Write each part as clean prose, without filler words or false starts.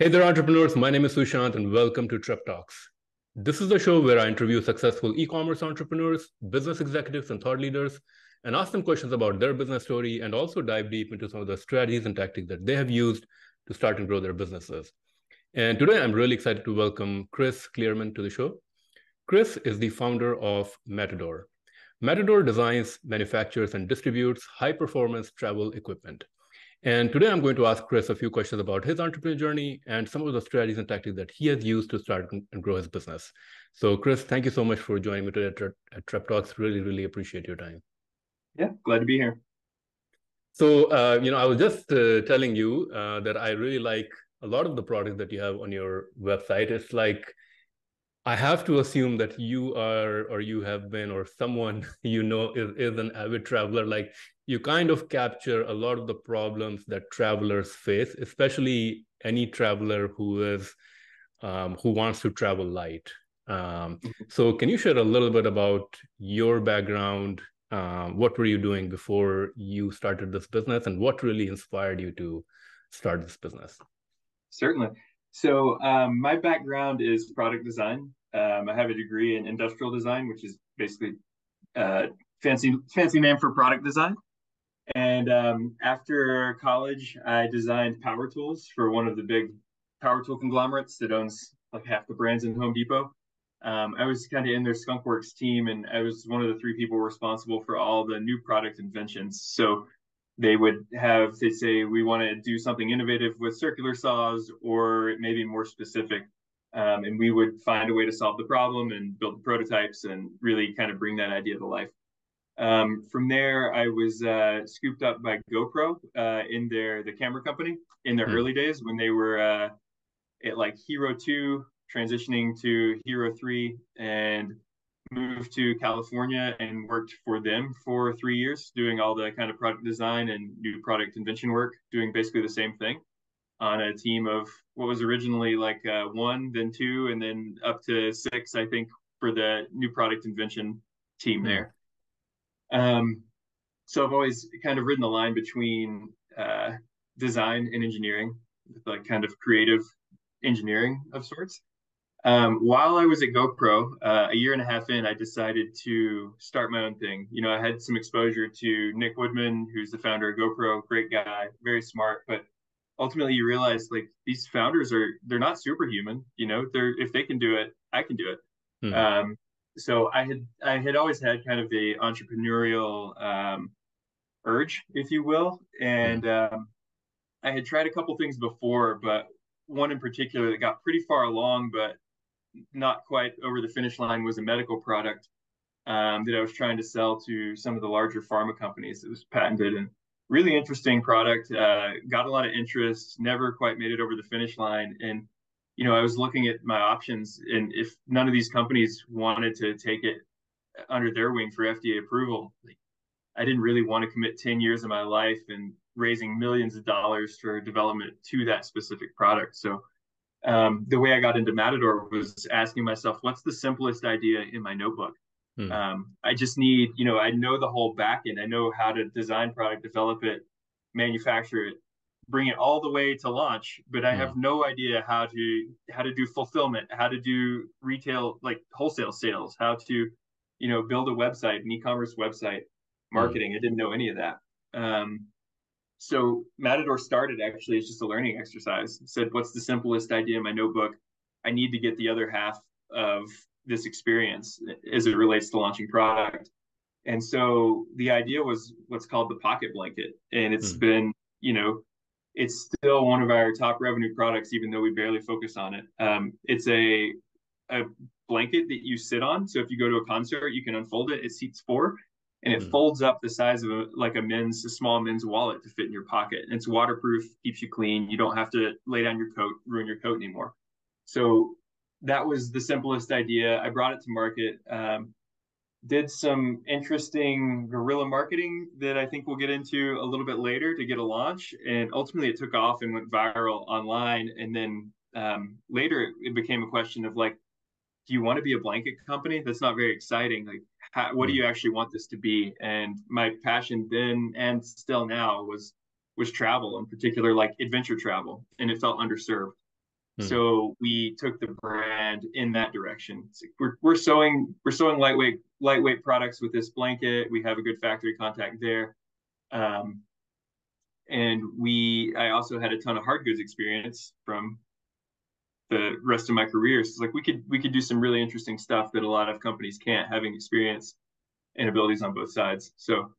Hey there, entrepreneurs. My name is Sushant, and welcome to TrepTalks. This is the show where I interview successful e-commerce entrepreneurs, business executives, and thought leaders, and ask them questions about their business story, and also dive deep into some of the strategies and tactics that they have used to start and grow their businesses. And today, I'm really excited to welcome Chris Clearman to the show. Chris is the founder of Matador. Matador designs, manufactures, and distributes high-performance travel equipment. And today I'm going to ask Chris a few questions about his entrepreneurial journey and some of the strategies and tactics that he has used to start and grow his business. So Chris, thank you so much for joining me today at TrepTalks. Really appreciate your time. Yeah, glad to be here. So, I was just telling you that I really like a lot of the products that you have on your website. It's like, I have to assume that you are, or you have been, or someone is an avid traveler. Like, you kind of capture a lot of the problems that travelers face, especially any traveler who wants to travel light. So can you share a little bit about your background? What were you doing before you started this business, and what really inspired you to start this business? Certainly. So my background is product design. I have a degree in industrial design, which is basically fancy name for product design. And after college, I designed power tools for one of the big power tool conglomerates that owns like half the brands in Home Depot. I was kind of in their skunkworks team, and I was one of the three people responsible for all the new product inventions. So they'd say, we want to do something innovative with circular saws, or maybe more specific. And we would find a way to solve the problem and build the prototypes and really kind of bring that idea to life. From there, I was scooped up by GoPro in the camera company in their early days when they were at like Hero 2, transitioning to Hero 3, and moved to California and worked for them for 3 years, doing all the kind of product design and new product invention work, doing basically the same thing on a team of what was originally like one, then two, and then up to six, I think, for the new product invention team there. So I've always kind of ridden the line between design and engineering, like kind of creative engineering of sorts. While I was at GoPro, a year and a half in, I decided to start my own thing. You know, I had some exposure to Nick Woodman, who's the founder of GoPro, great guy, very smart. But ultimately, you realize like these founders they're not superhuman. You know, if they can do it, I can do it. So I had always had kind of the entrepreneurial urge, if you will, and I had tried a couple things before, but one in particular that got pretty far along, but not quite over the finish line, was a medical product that I was trying to sell to some of the larger pharma companies. It was patented and really interesting product, got a lot of interest, never quite made it over the finish line. And, you know, I was looking at my options, and if none of these companies wanted to take it under their wing for FDA approval, I didn't really want to commit 10 years of my life and raising millions of dollars for development to that specific product. So the way I got into Matador was asking myself, what's the simplest idea in my notebook? I just need, you know, I know the whole back end. I know how to design product, develop it, manufacture it, bring it all the way to launch, but I have no idea how to do fulfillment, how to do retail, like wholesale sales, how to, you know, build a website, an e-commerce website, marketing. I didn't know any of that. So Matador started actually as just a learning exercise. Said, what's the simplest idea in my notebook? I need to get the other half of this experience as it relates to launching product. And so the idea was what's called the pocket blanket. And it's been, you know, it's still one of our top revenue products, even though we barely focus on it. It's a blanket that you sit on. So if you go to a concert, you can unfold it. It seats four. And it folds up the size of a small men's wallet to fit in your pocket. And it's waterproof, keeps you clean. You don't have to lay down your coat, ruin your coat anymore. So that was the simplest idea. I brought it to market, did some interesting guerrilla marketing that I think we'll get into a little bit later to get a launch. And ultimately it took off and went viral online. And then later it became a question of like, do you want to be a blanket company? That's not very exciting. Like, what do you actually want this to be? And my passion then and still now was travel, in particular, like adventure travel, and it felt underserved. So we took the brand in that direction. We're sewing lightweight products with this blanket. We have a good factory contact there. Um, and I also had a ton of hard goods experience from the rest of my career. So it's like we could do some really interesting stuff that a lot of companies can't, having experience and abilities on both sides. So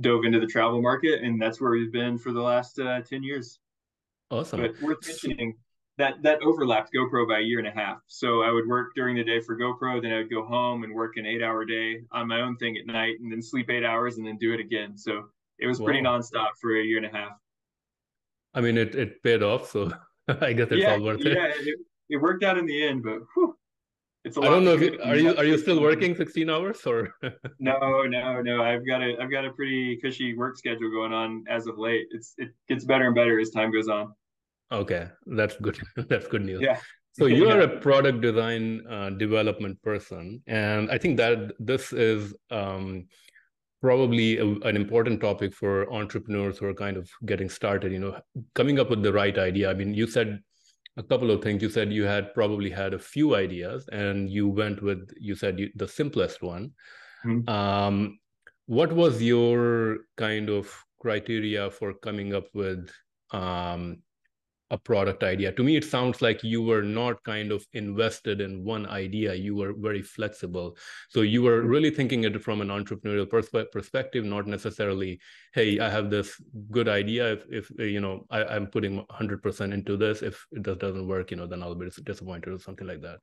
dove into the travel market, and that's where we've been for the last 10 years. Awesome. But worth mentioning that overlapped GoPro by a year and a half. So I would work during the day for GoPro, then I would go home and work an 8-hour day on my own thing at night, and then sleep 8 hours and then do it again. So it was pretty Wow. nonstop for a year and a half. I mean, it paid off, so I guess it's Yeah, all worth it. yeah, it worked out in the end, but whew, it's a I don't lot know to if cook. are you still working 16 hours or? No, no, no. I've got a pretty cushy work schedule going on as of late. It gets better and better as time goes on. Okay, that's good. That's good news. Yeah, So you are yeah. a product design development person, and I think that this is probably an important topic for entrepreneurs who are kind of getting started. Coming up with the right idea. I mean, you said a couple of things. You said you had probably had a few ideas, and you went with the simplest one. Mhm. Um, what was your kind of criteria for coming up with um, a product idea? To me, it sounds like you were not kind of invested in one idea. You were very flexible. So you were really thinking it from an entrepreneurial perspective, not necessarily, hey, I have this good idea. If I'm putting 100% into this. If it doesn't work, then I'll be disappointed or something like that.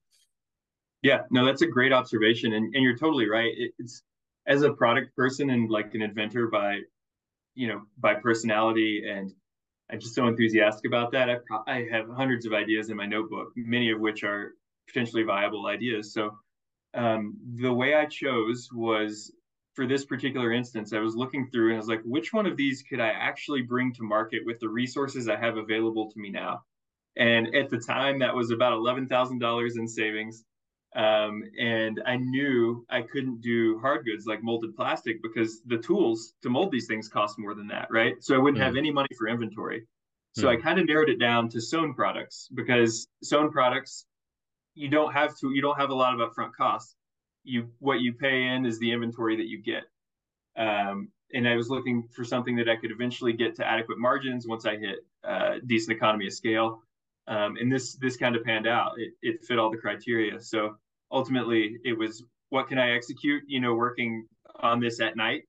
Yeah, no, that's a great observation, and you're totally right. It's as a product person and like an inventor by personality, and I'm just so enthusiastic about that. I have hundreds of ideas in my notebook, many of which are potentially viable ideas. So the way I chose was for this particular instance, I was looking through and I was like, which one of these could I actually bring to market with the resources I have available to me now? And at the time, that was about $11,000 in savings. And I knew I couldn't do hard goods like molded plastic because the tools to mold these things cost more than that, right? So I wouldn't have Hmm. any money for inventory. So I Hmm. kind of narrowed it down to sewn products because sewn products, you don't have a lot of upfront costs. What you pay in is the inventory that you get. And I was looking for something that I could eventually get to adequate margins once I hit decent economy of scale. And this kind of panned out. It fit all the criteria. So ultimately, it was what can I execute? Working on this at night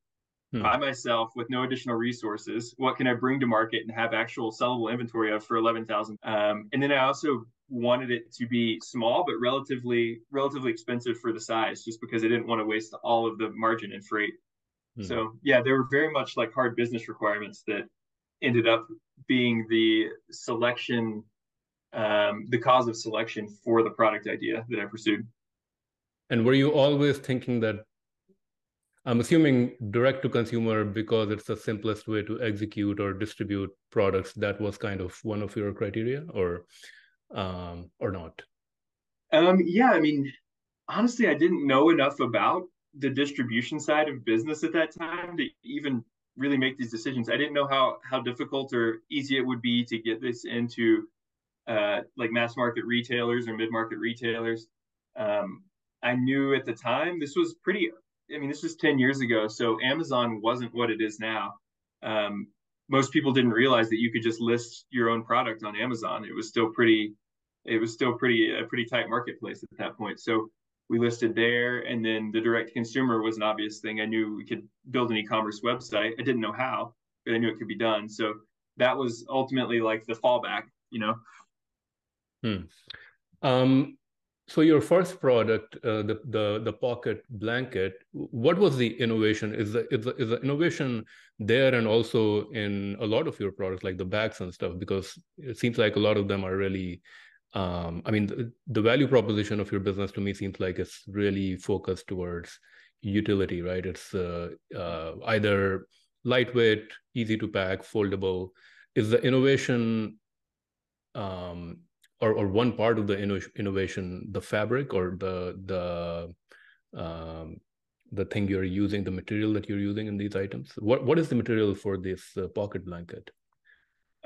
Hmm. by myself with no additional resources. What can I bring to market and have actual sellable inventory of for 11,000? And then I also wanted it to be small but relatively expensive for the size, just because I didn't want to waste all of the margin and freight. Hmm. So yeah, they were very much like hard business requirements that ended up being the cause of selection for the product idea that I pursued. And were you always thinking that, I'm assuming, direct to consumer, because it's the simplest way to execute or distribute products, that was kind of one of your criteria, or not? Yeah, I mean, honestly, I didn't know enough about the distribution side of business at that time to even really make these decisions. I didn't know how difficult or easy it would be to get this into like mass market retailers or mid market retailers. I knew at the time this was pretty. I mean, this was 10 years ago, so Amazon wasn't what it is now. Um, Most people didn't realize that you could just list your own product on Amazon. It was still pretty a pretty tight marketplace at that point. So we listed there, and then the direct consumer was an obvious thing. I knew we could build an e-commerce website. I didn't know how, but I knew it could be done. So that was ultimately like the fallback. Hmm. Um, so your first product, the pocket blanket, what was the innovation? Is the innovation there, and also in a lot of your products like the bags and stuff? Because it seems like a lot of them are really, I mean, the value proposition of your business to me seems like it's really focused towards utility, right? It's either lightweight, easy to pack, foldable. Is the innovation um, or one part of the innovation, the fabric, or the thing you're using, the material that you're using in these items? What is the material for this pocket blanket?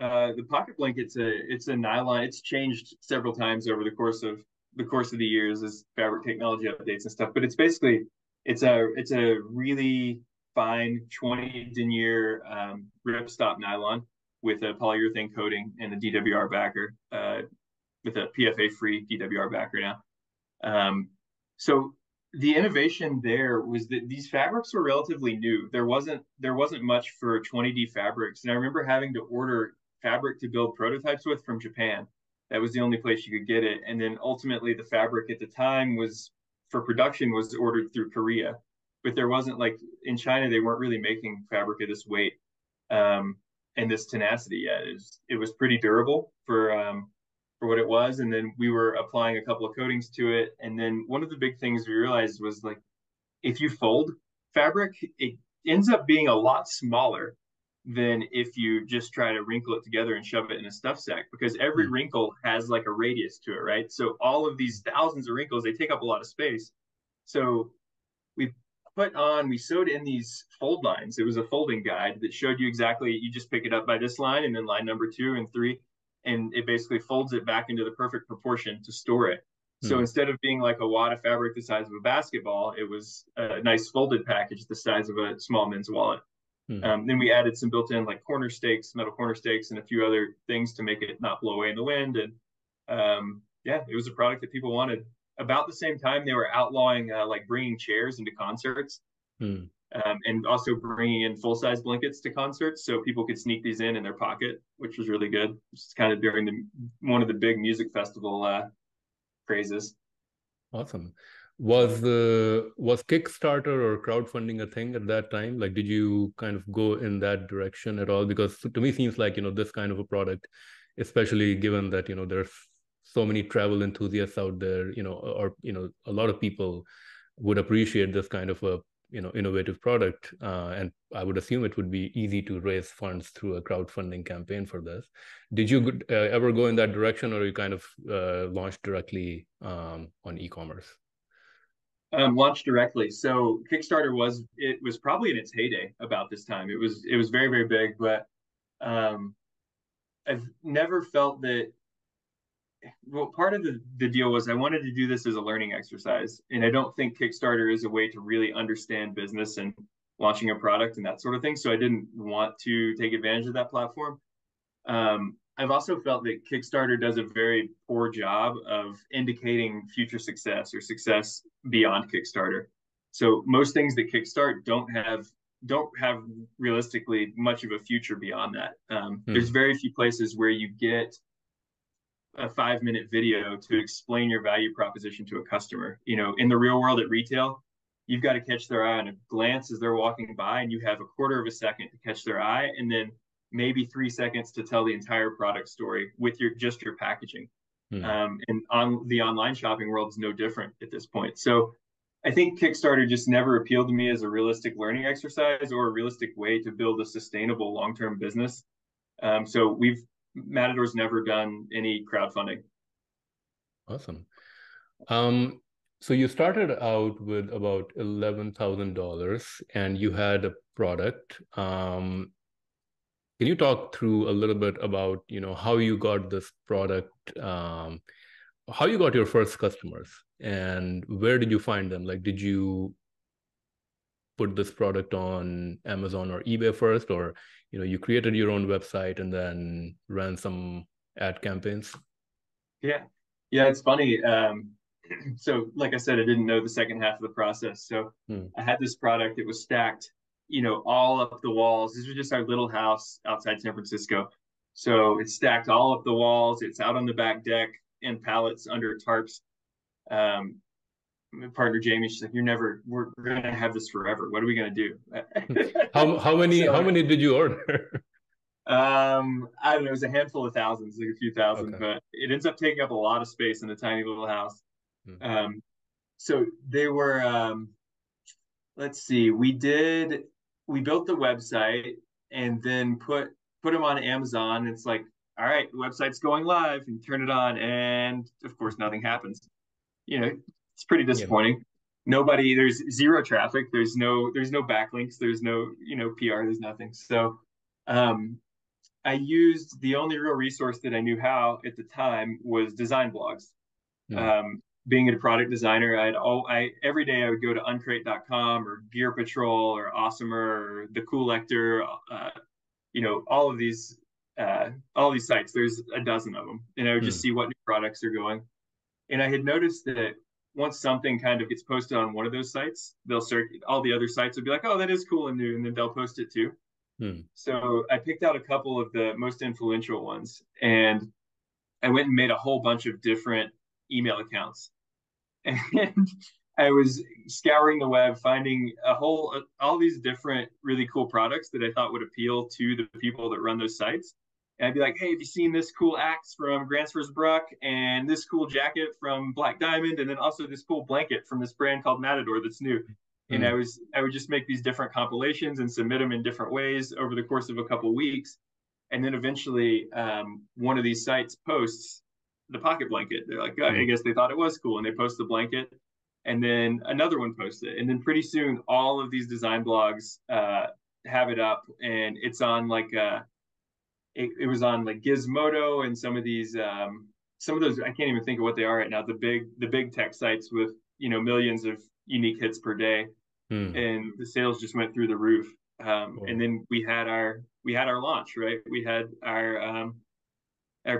The pocket blanket's it's a nylon. It's changed several times over the course of the years as fabric technology updates and stuff. But it's basically it's a really fine 20 denier ripstop nylon with a polyurethane coating and a DWR backer, with a PFA free DWR backer now. So the innovation there was that these fabrics were relatively new. There wasn't much for 20D fabrics, and I remember having to order fabric to build prototypes with from Japan. That was the only place you could get it, and then ultimately the fabric at the time was for production was ordered through Korea, but there wasn't, like in China they weren't really making fabric of this weight and this tenacity yet. It was pretty durable for what it was. And then we were applying a couple of coatings to it. And then one of the big things we realized was, like, if you fold fabric, it ends up being a lot smaller than if you just try to wrinkle it together and shove it in a stuff sack, because every wrinkle has like a radius to it, right? So all of these thousands of wrinkles, they take up a lot of space. So we sewed in these fold lines. It was a folding guide that showed you exactly, you just pick it up by this line and then line number 2 and 3, and it basically folds it back into the perfect proportion to store it. So instead of being like a wad of fabric the size of a basketball, it was a nice folded package the size of a small men's wallet. Then we added some built-in like corner stakes, metal corner stakes, and a few other things to make it not blow away in the wind. And yeah, it was a product that people wanted. About the same time, they were outlawing like bringing chairs into concerts. And also bringing in full-size blankets to concerts, so people could sneak these in their pocket, which was really good. It's kind of during one of the big music festival crazes. Awesome. Was Kickstarter or crowdfunding a thing at that time? Like, did you kind of go in that direction at all? Because to me, it seems like, this kind of a product, especially given that, there's so many travel enthusiasts out there, or, a lot of people would appreciate this kind of a innovative product, and I would assume it would be easy to raise funds through a crowdfunding campaign for this. Did you ever go in that direction, or you kind of launched directly on e-commerce? Launched directly. So Kickstarter was probably in its heyday about this time. It was very, very big, but I've never felt that. Well, part of the deal was I wanted to do this as a learning exercise. And I don't think Kickstarter is a way to really understand business and launching a product and that sort of thing. So I didn't want to take advantage of that platform. I've also felt that Kickstarter does a very poor job of indicating future success or success beyond Kickstarter. So most things that Kickstart don't have realistically much of a future beyond that. There's very few places where you get a 5-minute video to explain your value proposition to a customer. In the real world at retail, you've got to catch their eye on a glance as they're walking by, and you have a quarter of a second to catch their eye, and then maybe 3 seconds to tell the entire product story with your packaging. And on the online shopping world is no different at this point. So I think Kickstarter just never appealed to me as a realistic learning exercise or a realistic way to build a sustainable long-term business. So Matador's never done any crowdfunding. Awesome. So you started out with about $11,000 and you had a product. Can you talk through a little bit about, how you got this product, how you got your first customers, and where did you find them? Like, did you put this product on Amazon or eBay first, or you created your own website and then ran some ad campaigns? Yeah, it's funny. So like I said, I didn't know the second half of the process. So I had this product. It was stacked, all up the walls. This was just our little house outside San Francisco. So it's stacked all up the walls. It's out on the back deck in pallets under tarps. My partner Jamie, she's like, we're gonna have this forever. What are we gonna do? How many did you order? I don't know, it was a handful of thousands, like a few thousand, but it ends up taking up a lot of space in a tiny little house. So they were let's see, we built the website and then put them on Amazon. It's like, all right, the website's going live, and turn it on, and of course nothing happens. It's pretty disappointing. Nobody, there's zero traffic. There's no backlinks. There's no, PR, there's nothing. So, I used the only real resource that I knew how at the time was design blogs. Mm. Being a product designer, every day I would go to uncrate.com or Gear Patrol or Awesomer or The Cool Lector, all of these sites. There's a dozen of them, and I would just Mm. see what new products are going. And I had noticed that once something kind of gets posted on one of those sites, they'll start all the other sites would be like, oh, that is cool and new, and then they'll post it too. Mm. So I picked out a couple of the most influential ones, and I went and made a whole bunch of different email accounts. And I was scouring the web, finding all these different really cool products that I thought would appeal to the people that run those sites. And I'd be like, hey, have you seen this cool axe from Gransfors Bruck and this cool jacket from Black Diamond, and then also this cool blanket from this brand called Matador that's new. And Mm. I would just make these different compilations and submit them in different ways over the course of a couple of weeks. And then eventually, one of these sites posts the pocket blanket. They're like, oh, I Mm. guess they thought it was cool, and they post the blanket. And then another one posts it, and then pretty soon, all of these design blogs have it up, and it's on it was on like Gizmodo and some of those I can't even think of what they are right now. The big tech sites with millions of unique hits per day, Mm. and the sales just went through the roof. And Oh. then we had our launch, right? We had our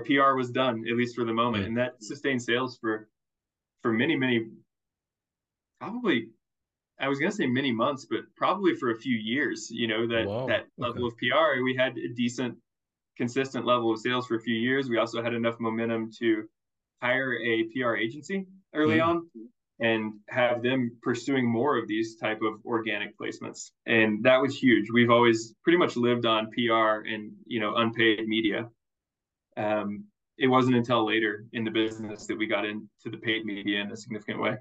PR was done, at least for the moment, Mm. and that sustained sales for many, probably, I was gonna say many months, but probably for a few years. Wow. That Okay. level of PR, we had a decent, consistent level of sales for a few years. We also had enough momentum to hire a PR agency early Mm. on and have them pursuing more of these type of organic placements, and that was huge. We've always pretty much lived on PR and unpaid media. It wasn't until later in the business that we got into the paid media in a significant way.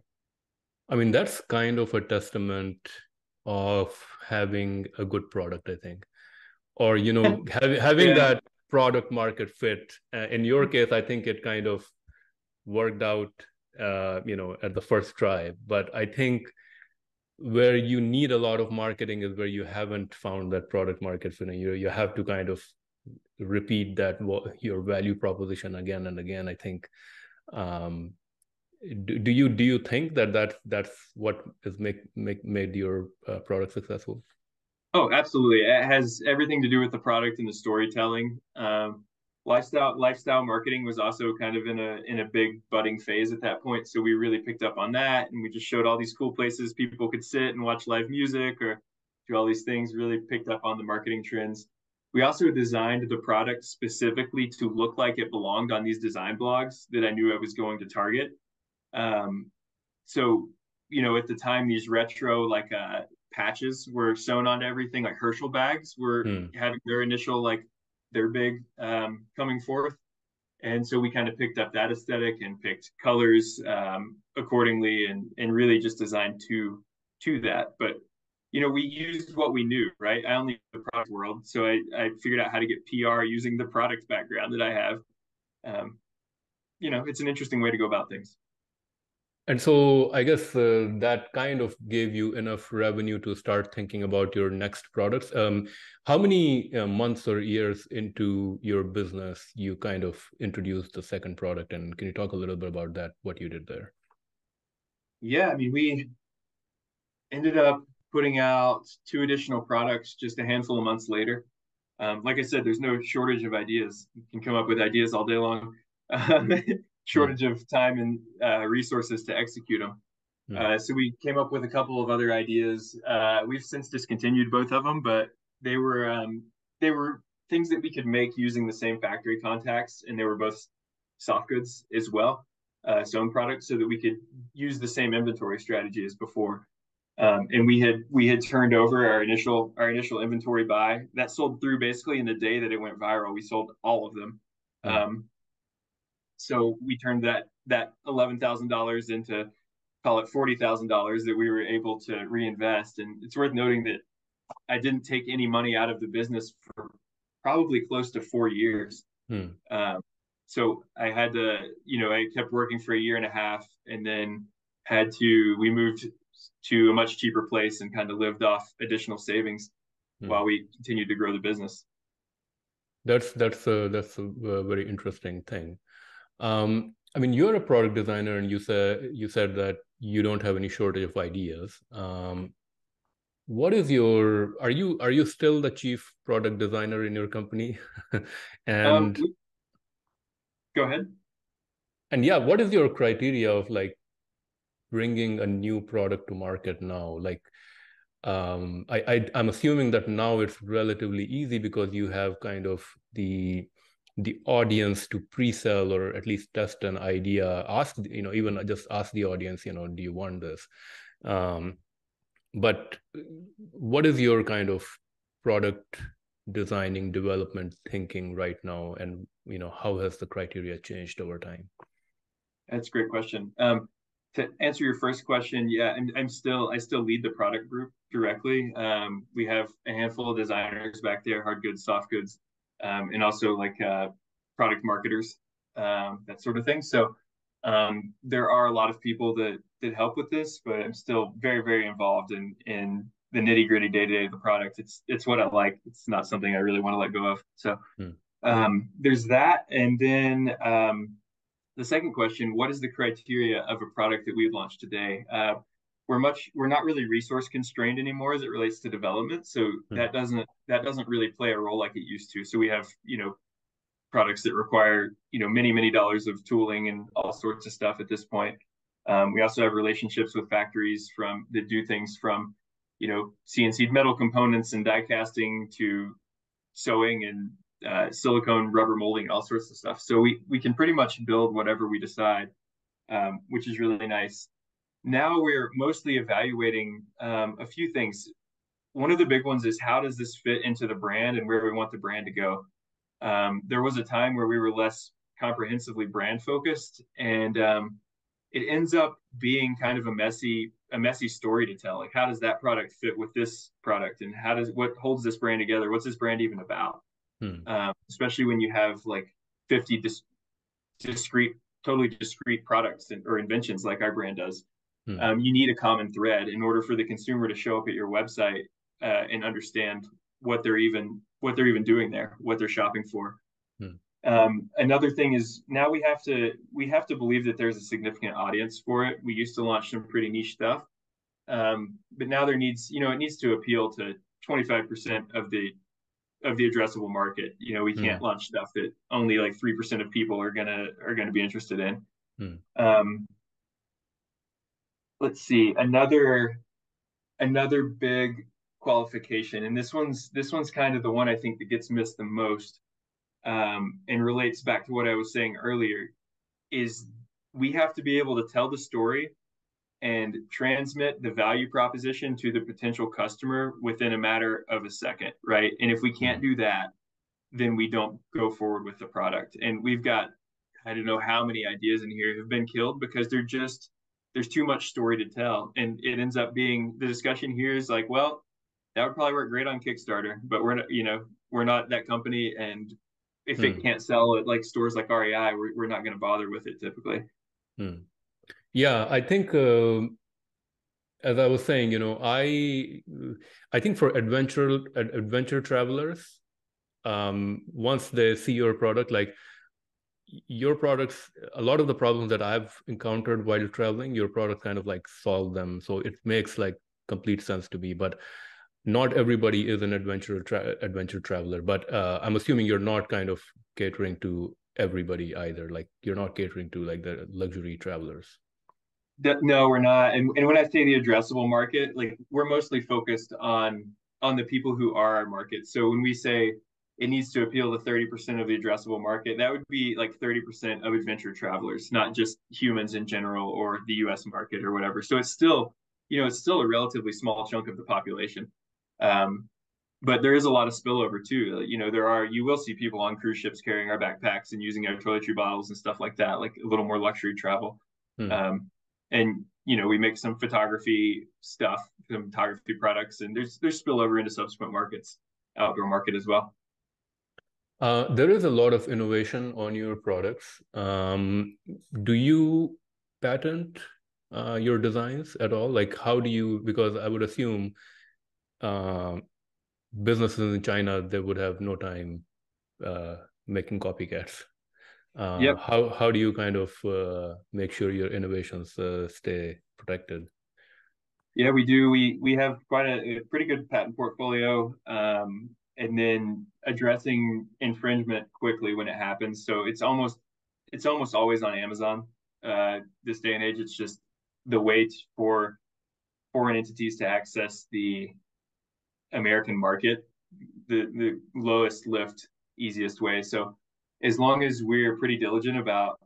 I mean, that's kind of a testament of having a good product, I think, or having Yeah. that product market fit. In your case, I think it kind of worked out, at the first try. But I think where you need a lot of marketing is where you haven't found that product market fit. You have to kind of repeat your value proposition again and again. I think. Um, do you think that's what has made your product successful? Oh, absolutely. It has everything to do with the product and the storytelling. Lifestyle marketing was also kind of in a big budding phase at that point. So we really picked up on that, and we just showed all these cool places people could sit and watch live music or do all these things. Really picked up on the marketing trends. We also designed the product specifically to look like it belonged on these design blogs that I knew I was going to target. Um, so, at the time, these retro patches were sewn onto everything. Like Herschel bags were Hmm. having their initial their big coming forth, and so we kind of picked up that aesthetic and picked colors accordingly, and really just designed to that. But we used what we knew, right? I only knew the product world, so I figured out how to get PR using the product background that I have. Um, it's an interesting way to go about things. And so I guess that kind of gave you enough revenue to start thinking about your next products. How many months or years into your business you kind of introduced the second product? And can you talk a little bit about that, what you did there? Yeah, I mean, we ended up putting out two additional products just a handful of months later. Like I said, there's no shortage of ideas. You can come up with ideas all day long. Hmm. Shortage of time and resources to execute them. Hmm. So we came up with a couple of other ideas. We've since discontinued both of them, but they were things that we could make using the same factory contacts, and they were both soft goods as well, sewn products, so that we could use the same inventory strategy as before. And we had turned over our initial inventory buy that sold through basically in the day that it went viral. We sold all of them. Hmm. So we turned that $11,000 into, call it $40,000, that we were able to reinvest. And it's worth noting that I didn't take any money out of the business for probably close to 4 years. Hmm. Um, so I had to, I kept working for a year and a half, and then we moved to a much cheaper place and kind of lived off additional savings Hmm. while we continued to grow the business. That's a very interesting thing. I mean, you're a product designer, and you said that you don't have any shortage of ideas. What is your, are you still the chief product designer in your company? Um, And Go ahead. yeah, what is your criteria of like bringing a new product to market now? Like, I'm assuming that now it's relatively easy because you have kind of the audience to pre-sell or at least test an idea. Ask, even just ask the audience, do you want this? Um, but what is your kind of product designing development thinking right now, and how has the criteria changed over time? That's a great question. To answer your first question, yeah, I still lead the product group directly. We have a handful of designers back there, hard goods, soft goods, and also like product marketers, that sort of thing. So there are a lot of people that help with this, but I'm still very, very involved in the nitty gritty day to day of the product. It's what I like. It's not something I really want to let go of. So Hmm. there's that, and then the second question: what is the criteria of a product that we've launched today? We're not really resource constrained anymore as it relates to development, so Hmm. that doesn't really play a role like it used to. So we have products that require many dollars of tooling and all sorts of stuff at this point. We also have relationships with factories that do things from CNC metal components and die casting to sewing and silicone rubber molding, all sorts of stuff. So we can pretty much build whatever we decide, which is really nice. Now we're mostly evaluating a few things. One of the big ones is how does this fit into the brand and where we want the brand to go. There was a time where we were less comprehensively brand focused, and it ends up being kind of a messy story to tell. Like, how does that product fit with this product, and what holds this brand together? What's this brand even about? Hmm. Especially when you have like 50 discrete, totally discrete products or inventions like our brand does. Hmm. You need a common thread in order for the consumer to show up at your website and understand what they're even doing there, what they're shopping for. Hmm. Another thing is now we have to believe that there's a significant audience for it. We used to launch some pretty niche stuff, but now it needs to appeal to 25% of the addressable market. We Hmm. can't launch stuff that only like 3% of people are gonna be interested in. Hmm. Um, let's see, another big qualification, and this one's kind of the one I think that gets missed the most, and relates back to what I was saying earlier, is we have to be able to tell the story and transmit the value proposition to the potential customer within a matter of a second, right? And if we can't Hmm. do that, then we don't go forward with the product. And we've got, I don't know how many ideas in here have been killed because there's too much story to tell. And it ends up being the discussion here is like, well, that would probably work great on Kickstarter, but we're not that company. And if it Hmm. can't sell at like stores like REI, we're not going to bother with it typically. Hmm. Yeah, I think as I was saying, I think for adventure travelers, once they see your product, like your products, a lot of the problems that I've encountered while traveling, your product kind of like solve them. So it makes like complete sense to me. But not everybody is an adventure traveler. But I'm assuming you're not kind of catering to everybody either. Like you're not catering to like the luxury travelers. No, we're not. And when I say the addressable market, like we're mostly focused on the people who are our market. So when we say it needs to appeal to 30% of the addressable market, that would be like 30% of adventure travelers, not just humans in general or the US market or whatever. So it's still a relatively small chunk of the population. Um, but there is a lot of spillover too. You will see people on cruise ships carrying our backpacks and using our toiletry bottles and stuff like that, like a little more luxury travel. Hmm. Um, and we make some photography stuff, some photography products, and there's spillover into subsequent markets, outdoor market as well. There is a lot of innovation on your products. Do you patent your designs at all? Like, how do you, because I would assume uh, businesses in China, they would have no time making copycats. Yep. How do you kind of make sure your innovations stay protected? Yeah, we do. We have quite a pretty good patent portfolio, and then addressing infringement quickly when it happens. So it's almost always on Amazon. This day and age, it's just the way for foreign entities to access the American market, the lowest lift, easiest way. So as long as we're pretty diligent about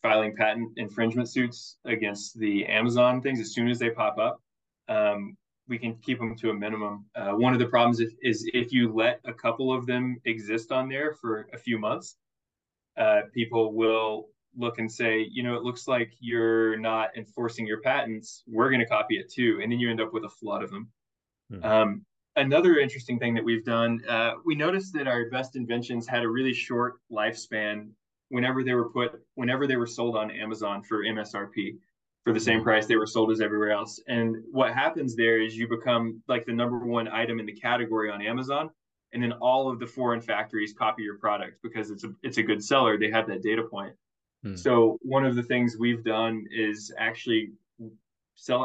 filing patent infringement suits against the Amazon things as soon as they pop up, we can keep them to a minimum. One of the problems is if you let a couple of them exist on there for a few months, people will look and say, you know, it looks like you're not enforcing your patents. We're going to copy it too. And then you end up with a flood of them. Another interesting thing that we've done, we noticed that our best inventions had a really short lifespan whenever they were sold on Amazon for MSRP for the same price they were sold as everywhere else. And what happens there is you become like the #1 item in the category on Amazon, and then all of the foreign factories copy your product because it's a good seller. They have that data point. So one of the things we've done is actually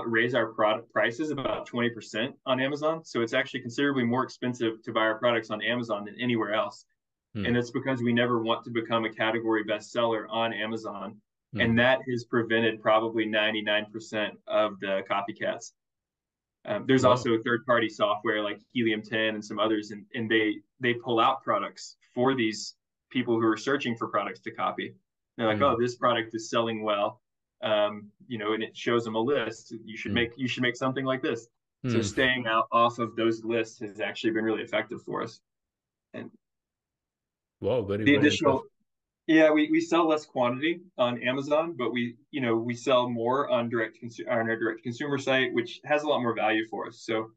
raise our product prices about 20% on Amazon. So it's actually considerably more expensive to buy our products on Amazon than anywhere else. And it's because we never want to become a category bestseller on Amazon. And that has prevented probably 99% of the copycats. There's also third-party software like Helium 10 and some others, and they pull out products for these people who are searching for products to copy. They're like, oh, this product is selling well. You know, and it shows them a list. You should make something like this. So staying off of those lists has actually been really effective for us. And very additional, we sell less quantity on Amazon, but we sell more on our direct consumer site, which has a lot more value for us. So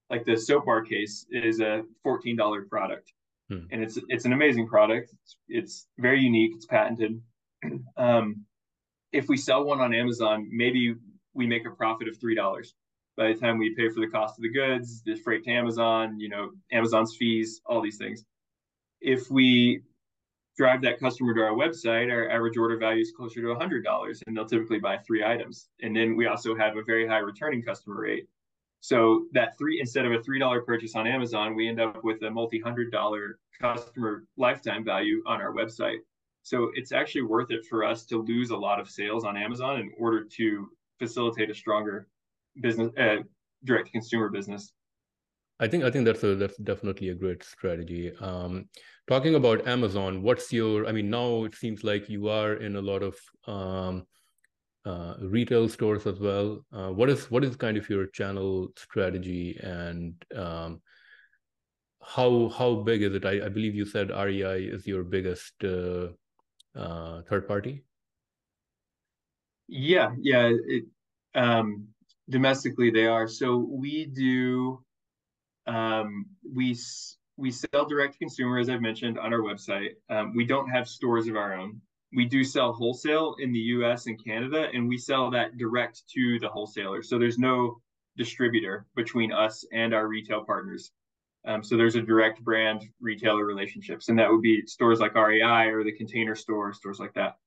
like the soap bar case is a $14 product, and it's an amazing product. It's very unique. It's patented. If we sell one on Amazon, maybe we make a profit of $3 by the time we pay for the cost of the goods, the freight to Amazon, you know, Amazon's fees, all these things. If we drive that customer to our website, our average order value is closer to $100, and they'll typically buy 3 items. And then we also have a very high returning customer rate. So that instead of a $3 purchase on Amazon, we end up with a multi-$100 customer lifetime value on our website. So it's actually worth it for us to lose a lot of sales on Amazon in order to facilitate a stronger business, direct consumer business. I think that's definitely a great strategy. Talking about Amazon, now it seems like you are in a lot of retail stores as well. What is kind of your channel strategy, and how big is it? I believe you said REI is your biggest third party. Domestically they are. So we do we sell direct to consumer, as I've mentioned, on our website. We don't have stores of our own. We do sell wholesale in the US and Canada, and we sell that direct to the wholesaler. So there's no distributor between us and our retail partners. So there's a direct brand retailer relationships, and that would be stores like REI or the Container Store, stores like that,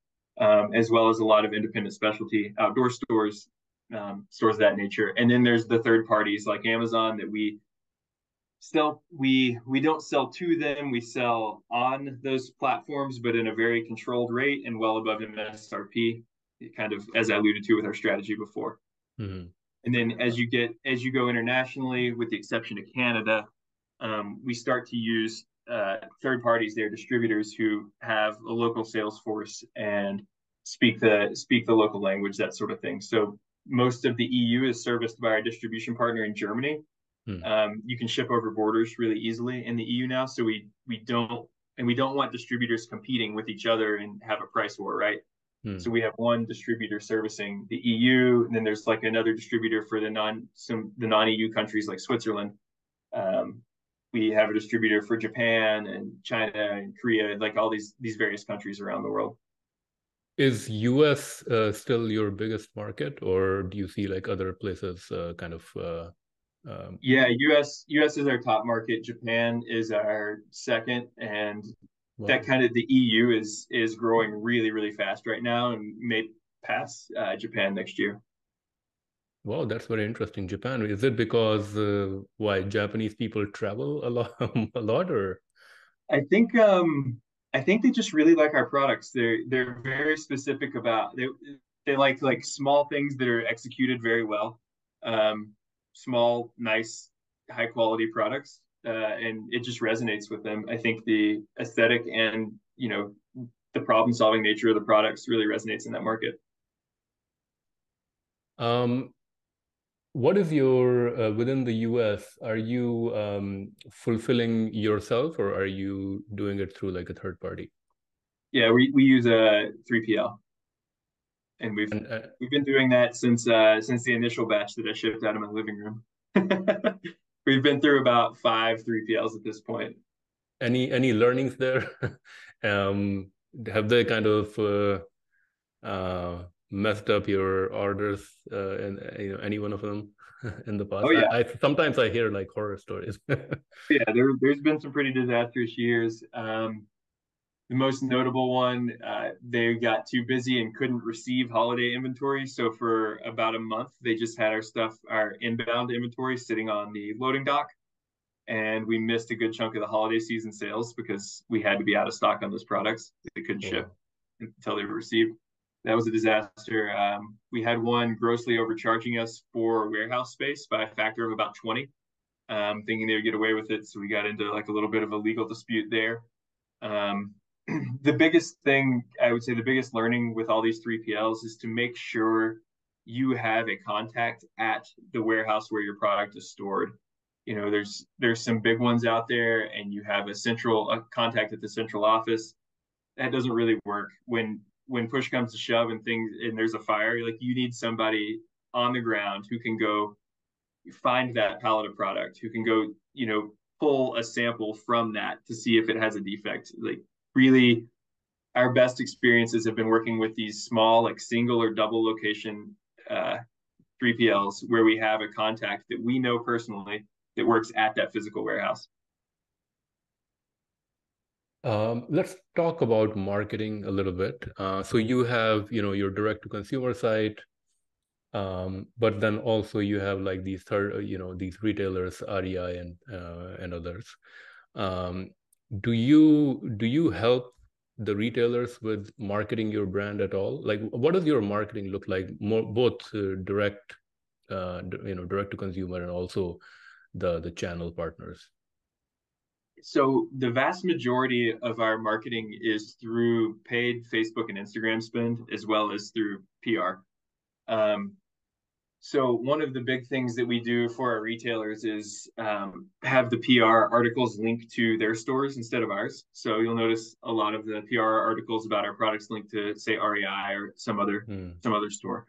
as well as a lot of independent specialty outdoor stores, stores of that nature. And then there's the third parties like Amazon that we don't sell to them. We sell on those platforms, but in a very controlled rate and well above MSRP, kind of as I alluded to with our strategy before. And then as you go internationally, with the exception of Canada, we start to use third parties, they're distributors who have a local sales force and speak the local language, that sort of thing. So most of the EU is serviced by our distribution partner in Germany. You can ship over borders really easily in the EU now, so we don't want distributors competing with each other and have a price war, right? So we have one distributor servicing the EU, and then there's like another distributor for the non-EU countries like Switzerland. We have a distributor for Japan and China and Korea, like all these various countries around the world. Is US still your biggest market, or do you see like other places kind of Yeah, US is our top market. Japan is our second, and that Wow. kind of the EU is growing really, really fast right now and may pass Japan next year. Wow, that's very interesting. Japan. Is it because why Japanese people travel a lot, a lot, or? I think I think they just really like our products. They're very specific about they like small things that are executed very well. Um, Small, nice, high quality products. And it just resonates with them. I think the aesthetic and the problem solving nature of the products really resonates in that market. Um, what is your within the US? Are you fulfilling yourself, or are you doing it through like a third party? Yeah, we use a 3PL, and And we've been doing that since the initial batch that I shipped out of my living room. We've been through about five 3PLs at this point. any learnings there? um, have they kind of messed up your orders and any one of them in the Oh past? yeah, I sometimes I hear like horror stories. yeah. There's been some pretty disastrous years. The most notable one, they got too busy and couldn't receive holiday inventory. So for about a month, they just had our inbound inventory sitting on the loading dock, and we missed a good chunk of the holiday season sales because we had to be out of stock on those products. They couldn't ship Oh, until they were received. That was a disaster. We had one grossly overcharging us for warehouse space by a factor of about 20, thinking they would get away with it. So we got into like a little bit of a legal dispute there. Um, the biggest thing, I would say, the biggest learning with all these 3PLs is to make sure you have a contact at the warehouse where your product is stored. There's some big ones out there, and you have a contact at the central office. That doesn't really work when push comes to shove and things and there's a fire. Like, you need somebody on the ground who can go find that pallet of product, who can go, pull a sample from that to see if it has a defect. Like, really, our best experiences have been working with these small, like single or double location uh, 3PLs where we have a contact that we know personally that works at that physical warehouse. let's talk about marketing a little bit. So you have, your direct to consumer site, but then also you have like these these retailers, REI and others. Um, do you help the retailers with marketing your brand at all? Like, what does your marketing look like? More both direct, direct to consumer, and also the channel partners. So the vast majority of our marketing is through paid Facebook and Instagram spend, as well as through PR. Um, so one of the big things that we do for our retailers is have the PR articles linked to their stores instead of ours. So you'll notice a lot of the PR articles about our products linked to, say, REI or Hmm. some other store.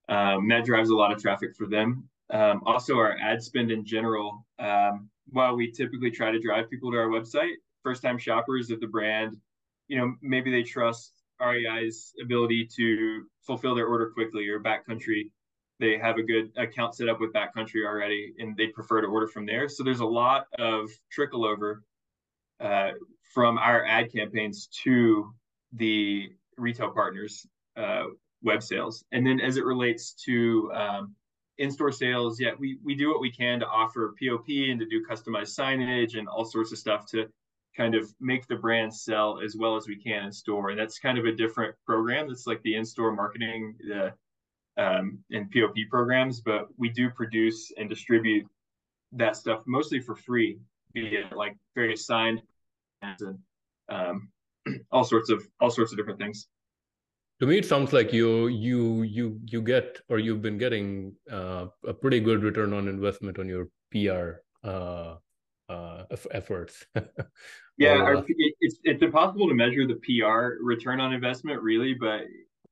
That drives a lot of traffic for them. Also, our ad spend in general, while we typically try to drive people to our website, first time shoppers of the brand, maybe they trust REI's ability to fulfill their order quickly, or backcountry. They have a good account set up with backcountry already, and they prefer to order from there. So there's a lot of trickle over uh, from our ad campaigns to the retail partners' web sales. And then as it relates to in-store sales, yeah, we do what we can to offer POP and to do customized signage and all sorts of stuff to kind of make the brand sell as well as we can in store. And that's kind of a different program. That's like the in-store marketing and POP programs, but we do produce and distribute that stuff mostly for free, be it like various signed and um, all sorts of different things. To me, it sounds like you get, or you've been getting a pretty good return on investment on your PR efforts over Yeah, the last. it's impossible to measure the PR return on investment really, but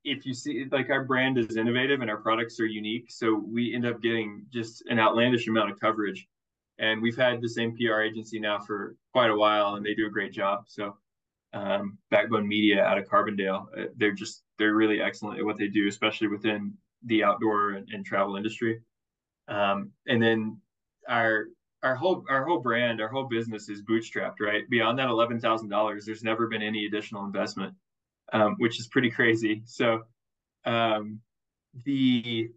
if you see, like, our brand is innovative and our products are unique, so we end up getting just an outlandish amount of coverage. And we've had the same PR agency now for quite a while, and they do a great job. So Backbone Media out of Carbondale. They're really excellent at what they do, especially within the outdoor and travel industry. And then our our whole brand, our whole business is bootstrapped, right? Beyond that $11,000, there's never been any additional investment, which is pretty crazy. So the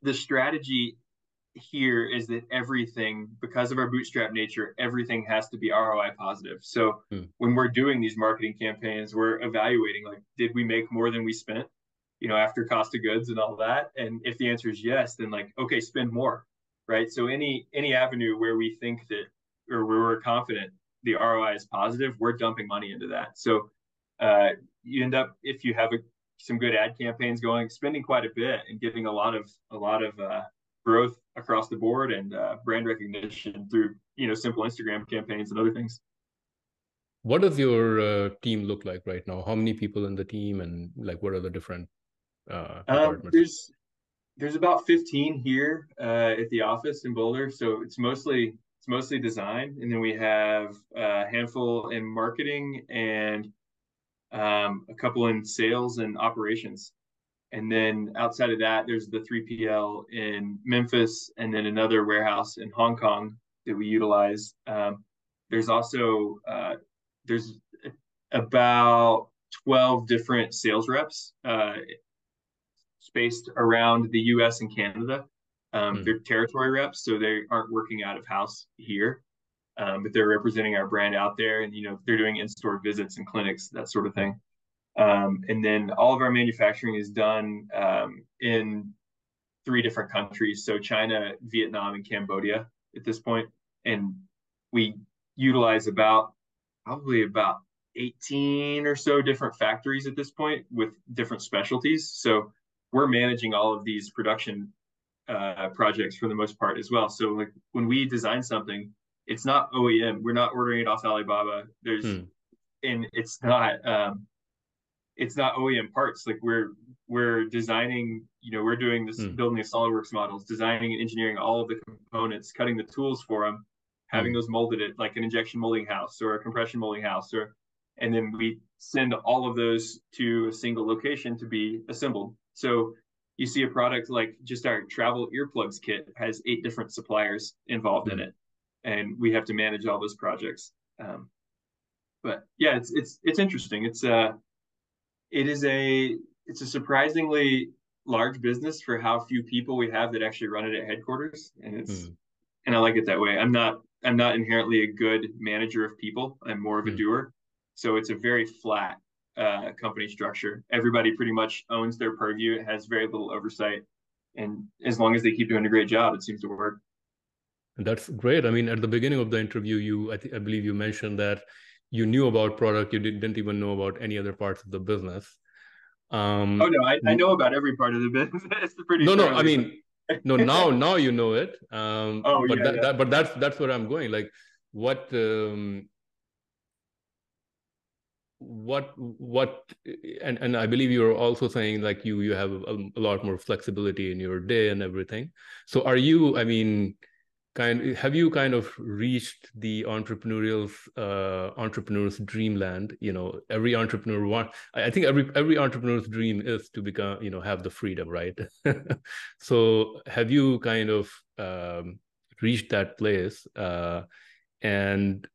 the strategy here is that everything, because of our bootstrap nature, everything has to be ROI positive. So when we're doing these marketing campaigns, we're evaluating, like, did we make more than we spent, after cost of goods and all that? And if the answer is yes, then, like, okay, spend more, right? So any avenue where we think that, or where we're confident the ROI is positive, we're dumping money into that. So you end up, if you have some good ad campaigns going, spending quite a bit and getting a lot of growth across the board, and brand recognition through simple Instagram campaigns and other things. What does your team look like right now? How many people in the team, and like what are the different departments? There's about 15 here at the office in Boulder, so it's mostly design, and then we have a handful in marketing and a couple in sales and operations. And then outside of that, there's the 3PL in Memphis, and then another warehouse in Hong Kong that we utilize. There's also there's about 12 different sales reps spaced around the U.S. and Canada. They're territory reps, so they aren't working out of house here, but they're representing our brand out there, and they're doing in-store visits and clinics, that sort of thing. And then all of our manufacturing is done in 3 different countries. So China, Vietnam, and Cambodia at this point. And we utilize probably about 18 or so different factories at this point with different specialties. So we're managing all of these production projects for the most part as well. So like when we design something, it's not OEM. We're not ordering it off Alibaba. And it's not OEM parts. Like we're designing, we're doing this, building these SolidWorks models, designing and engineering all of the components, cutting the tools for them, having those molded at like an injection molding house or a compression molding house, and then we send all of those to a single location to be assembled. So you see a product like just our travel earplugs kit has 8 different suppliers involved in it, and we have to manage all those projects. But yeah, it's interesting. It's a surprisingly large business for how few people we have that actually run it at headquarters, and and I like it that way. I'm not inherently a good manager of people. I'm more of a doer. So it's a very flat company structure. Everybody pretty much owns their purview. It has very little oversight, and as long as they keep doing a great job, it seems to work. That's great. I mean, at the beginning of the interview, I believe you mentioned that you knew about product, you didn't even know about any other parts of the business. Oh no, I know about every part of the business. It's pretty no, I mean, no, now you know it. But yeah. but that's where I'm going. Like, what, and I believe you're also saying like you have a lot more flexibility in your day and everything. So are you? I mean, have you kind of reached the entrepreneur's dreamland? Every entrepreneur I think every entrepreneur's dream is to become, have the freedom, right? So have you kind of reached that place? And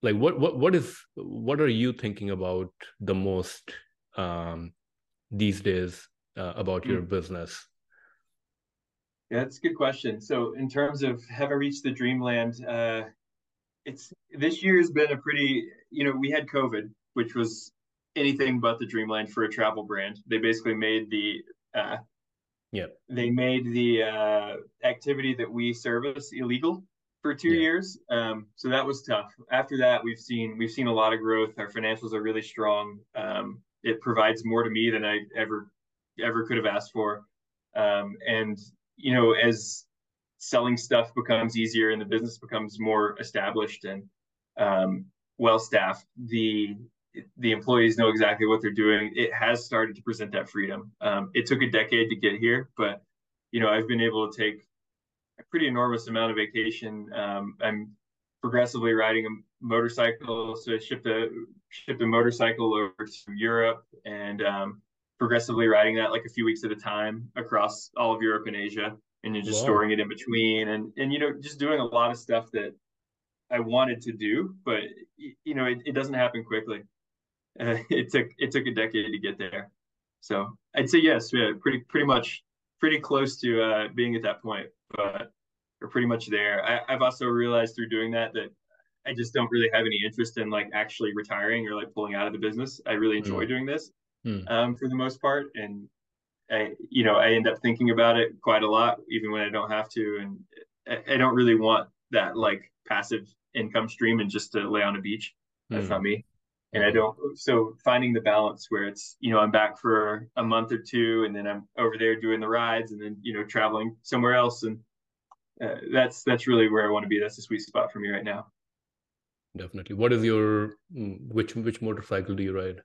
like what are you thinking about the most these days about your business? Yeah, that's a good question. So in terms of have I reached the dreamland, this year has been a pretty, we had COVID, which was anything but the dreamland for a travel brand. They basically made activity that we service illegal for 2 years. So that was tough. After that, we've seen a lot of growth. Our financials are really strong. It provides more to me than I ever could have asked for. And as selling stuff becomes easier and the business becomes more established and well-staffed, the employees know exactly what they're doing. It has started to present that freedom. It took a decade to get here, but I've been able to take a pretty enormous amount of vacation. I'm progressively riding a motorcycle, so I shipped a motorcycle over to Europe, and progressively riding that like a few weeks at a time across all of Europe and Asia. and you're just Wow. storing it in between, and just doing a lot of stuff that I wanted to do, but it doesn't happen quickly. It took a decade to get there. So I'd say yes, yeah, pretty much pretty close to being at that point, but we're pretty much there. I've also realized through doing that I just don't really have any interest in like actually retiring or like pulling out of the business. I really enjoy Mm, doing this mm, for the most part, and I end up thinking about it quite a lot, even when I don't have to, and I don't really want that like passive income stream and just to lay on a beach. That's not mm, me. And I mm. don't, so finding the balance where it's, I'm back for a month or two and then I'm over there doing the rides and then, traveling somewhere else. And that's really where I want to be. That's the sweet spot for me right now. Definitely. What is your which motorcycle do you ride?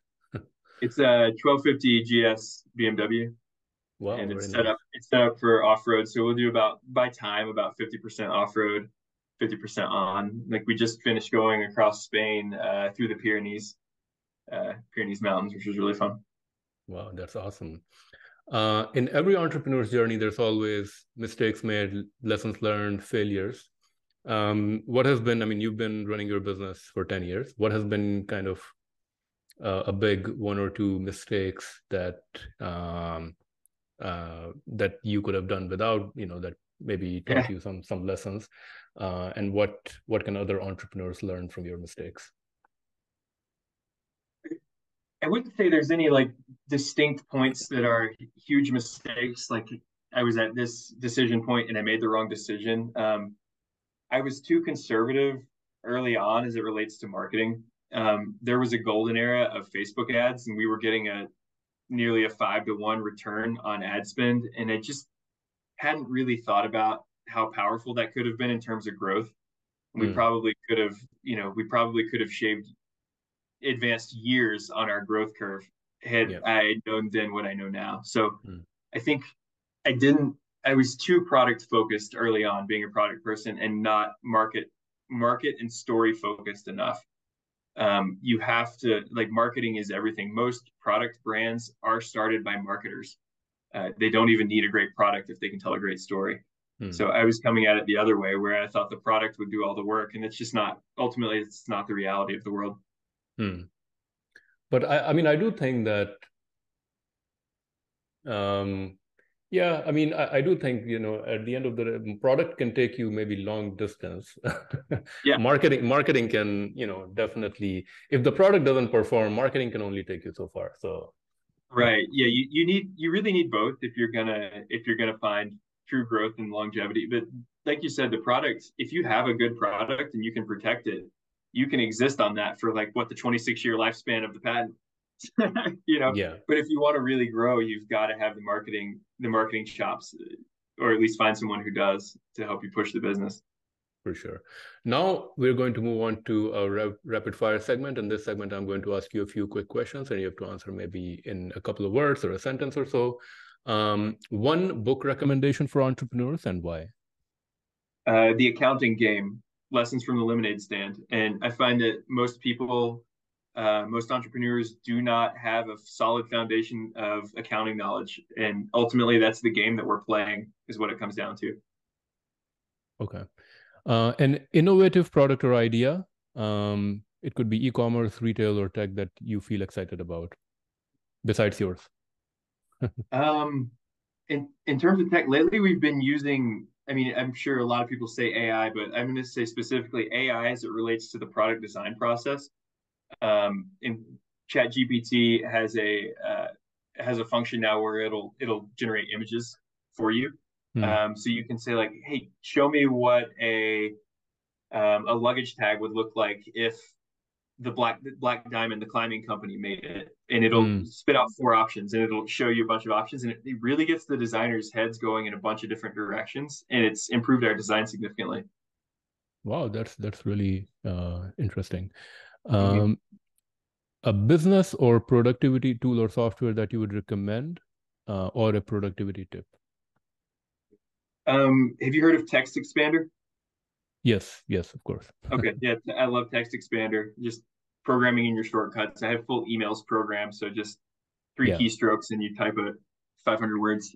It's a 1250 GS BMW, Wow, and very it's set nice. up it's set up for off-road. So we'll do about 50% off-road, 50% on. Like we just finished going across Spain through the Pyrenees Mountains, which was really fun. Wow, that's awesome. In every entrepreneur's journey, there's always mistakes made, lessons learned, failures. What has been, I mean, you've been running your business for 10 years. What has been kind of a big one or two mistakes that you could have done without, that maybe Yeah, taught you some lessons, and what can other entrepreneurs learn from your mistakes? I wouldn't say there's any like distinct points that are huge mistakes. Like I was at this decision point and I made the wrong decision. I was too conservative early on as it relates to marketing. There was a golden era of Facebook ads, and we were getting a nearly a 5-to-1 return on ad spend, and I just hadn't really thought about how powerful that could have been in terms of growth. We Mm, probably could have, shaved advanced years on our growth curve had yeah. I known then what I know now. So Mm, I think I didn't. I was too product focused early on, being a product person, and not market and story focused enough. You have to like marketing is everything. Most product brands are started by marketers. They don't even need a great product if they can tell a great story. mm, So I was coming at it the other way, where I thought the product would do all the work, and it's just not. Ultimately, it's not the reality of the world. mm. But I mean, I do think that, um, yeah, I mean, I do think, at the end of the day, product can take you maybe long distance. Yeah, Marketing can, definitely, if the product doesn't perform, marketing can only take you so far. So, right. Yeah, you really need both if you're gonna find true growth and longevity. But like you said, the product, if you have a good product and you can protect it, you can exist on that for like what the 26-year lifespan of the patent. yeah, But if you want to really grow, you've got to have the marketing chops, or at least find someone who does to help you push the business. for sure. Now we're going to move on to a rapid fire segment. In this segment, I'm going to ask you a few quick questions, and you have to answer maybe in a couple of words or a sentence or so. One book recommendation for entrepreneurs and why? The accounting game, lessons from the lemonade stand, and I find that most entrepreneurs do not have a solid foundation of accounting knowledge, and ultimately, that's the game that we're playing, is what it comes down to. Okay. An innovative product or idea. It could be e-commerce, retail, or tech that you feel excited about, besides yours. Um, in terms of tech, lately we've been using. I mean, I'm sure a lot of people say AI, but I'm going to say specifically AI as it relates to the product design process. And ChatGPT has a function now where it'll generate images for you. Hmm. So you can say like, "Hey, show me what a luggage tag would look like if the Black Diamond, the climbing company, made it," and it'll Hmm. spit out 4 options, and it'll show you a bunch of options, and it really gets the designers' heads going in a bunch of different directions, and it's improved our design significantly. Wow, that's really interesting. Mm-hmm. Um, a business or productivity tool or software that you would recommend, or a productivity tip? Have you heard of Text Expander? Yes, yes, of course. Okay, yeah, I love Text Expander. Just programming in your shortcuts. I have full emails program, so just three Yeah. keystrokes and you type it 500 words.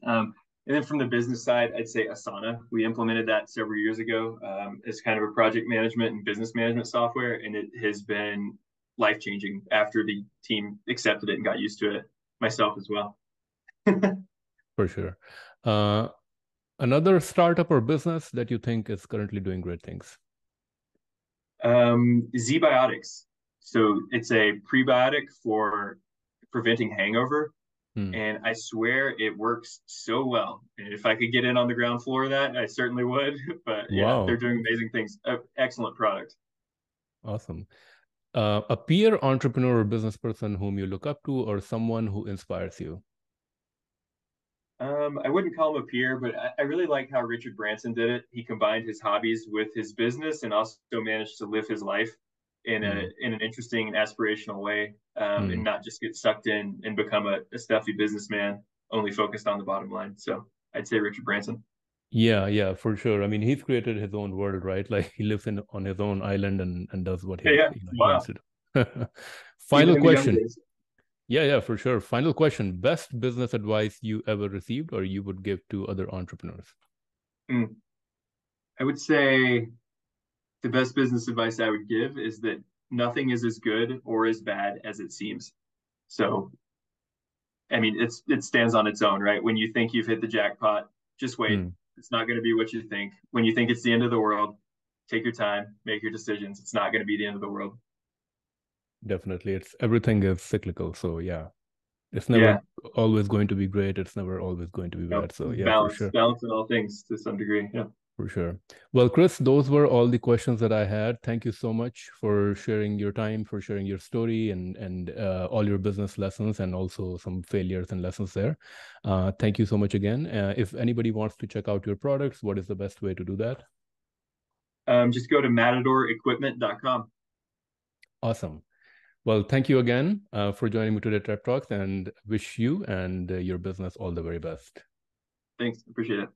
And then from the business side, I'd say Asana. We implemented that several years ago as kind of a project management and business management software, and it has been life-changing after the team accepted it and got used to it, myself as well. For sure. Another startup or business that you think is currently doing great things? ZBiotics. So it's a prebiotic for preventing hangover. And I swear it works so well. And if I could get in on the ground floor of that, I certainly would. But yeah, they're doing amazing things. Excellent product. Awesome. A peer entrepreneur or business person whom you look up to, or someone who inspires you? I wouldn't call him a peer, but I really like how Richard Branson did it. He combined his hobbies with his business and also managed to live his life in an interesting and aspirational way, and not just get sucked in and become a stuffy businessman only focused on the bottom line. So I'd say Richard Branson. Yeah, for sure. I mean, he's created his own world, right? Like he lives on his own island and does what he wants to do. Final question. Yeah, for sure. Final question. Best business advice you ever received or you would give to other entrepreneurs? I would say the best business advice I would give is that nothing is as good or as bad as it seems. So, I mean, it stands on its own, right? When you think you've hit the jackpot, just wait. It's not going to be what you think. When you think it's the end of the world, take your time, make your decisions. It's not going to be the end of the world. Definitely. Everything is cyclical. So yeah, it's never always going to be great. It's never always going to be bad. So yeah, balance, for sure. Balance in all things to some degree. Yeah. For sure. Well, Chris, those were all the questions that I had. Thank you so much for sharing your time, for sharing your story and all your business lessons and also some failures and lessons there. Thank you so much again. If anybody wants to check out your products, what is the best way to do that? Just go to matadorequipment.com. Awesome. Well, thank you again for joining me today at TrepTalks, and wish you and your business all the very best. Thanks. Appreciate it.